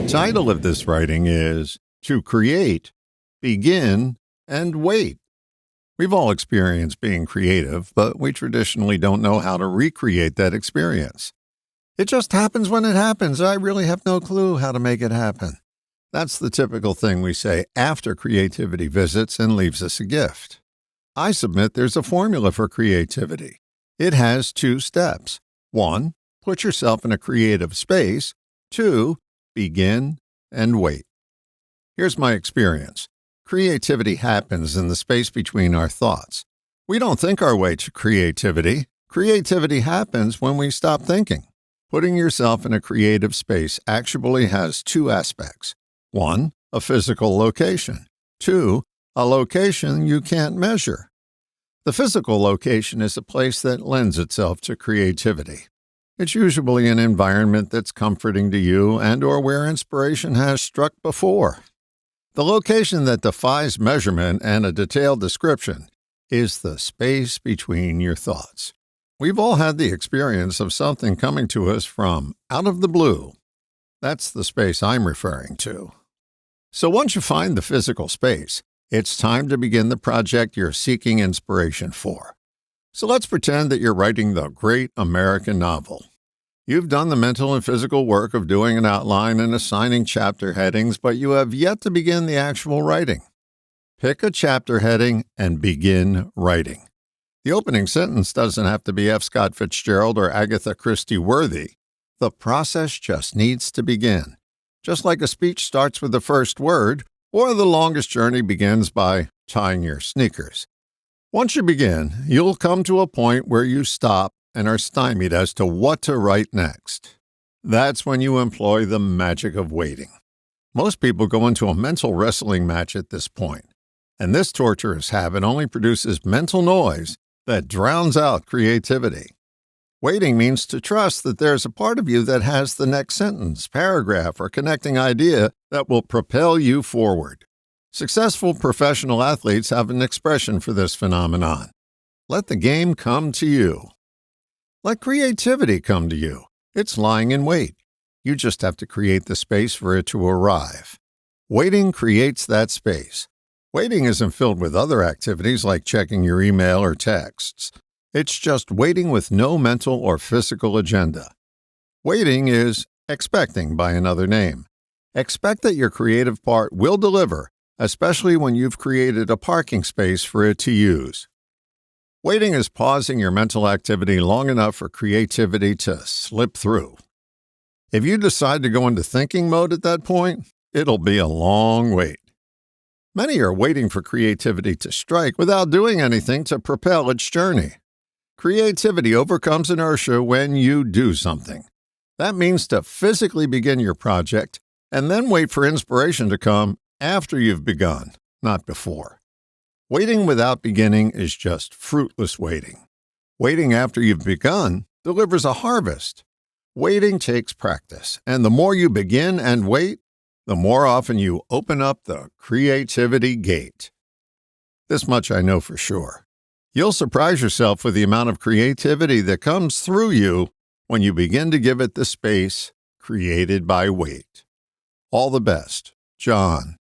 title of this writing is To Create, Begin, and Wait. We've all experienced being creative, but we traditionally don't know how to recreate that experience. It just happens when it happens. I really have no clue how to make it happen. That's the typical thing we say after creativity visits and leaves us a gift. I submit there's a formula for creativity. It has 2 steps. 1, put yourself in a creative space. 2, begin and wait. Here's my experience. Creativity happens in the space between our thoughts. We don't think our way to creativity. Creativity happens when we stop thinking. Putting yourself in a creative space actually has 2 aspects. 1, a physical location. 2, a location you can't measure. The physical location is a place that lends itself to creativity. It's usually an environment that's comforting to you and/or where inspiration has struck before. The location that defies measurement and a detailed description is the space between your thoughts. We've all had the experience of something coming to us from out of the blue. That's the space I'm referring to. So once you find the physical space, it's time to begin the project you're seeking inspiration for. So let's pretend that you're writing the great American novel. You've done the mental and physical work of doing an outline and assigning chapter headings, but you have yet to begin the actual writing. Pick a chapter heading and begin writing. The opening sentence doesn't have to be F. Scott Fitzgerald or Agatha Christie worthy. The process just needs to begin. Just like a speech starts with the first word, or the longest journey begins by tying your sneakers. Once you begin, you'll come to a point where you stop and are stymied as to what to write next. That's when you employ the magic of waiting. Most people go into a mental wrestling match at this point, and this torturous habit only produces mental noise that drowns out creativity. Waiting means to trust that there's a part of you that has the next sentence, paragraph, or connecting idea that will propel you forward. Successful professional athletes have an expression for this phenomenon. Let the game come to you. Let creativity come to you. It's lying in wait. You just have to create the space for it to arrive. Waiting creates that space. Waiting isn't filled with other activities like checking your email or texts. It's just waiting with no mental or physical agenda. Waiting is expecting by another name. Expect that your creative part will deliver, especially when you've created a parking space for it to use. Waiting is pausing your mental activity long enough for creativity to slip through. If you decide to go into thinking mode at that point, it'll be a long wait. Many are waiting for creativity to strike without doing anything to propel its journey. Creativity overcomes inertia when you do something. That means to physically begin your project and then wait for inspiration to come after you've begun, not before. Waiting without beginning is just fruitless waiting. Waiting after you've begun delivers a harvest. Waiting takes practice, and the more you begin and wait, the more often you open up the creativity gate. This much I know for sure. You'll surprise yourself with the amount of creativity that comes through you when you begin to give it the space created by wait. All the best, John.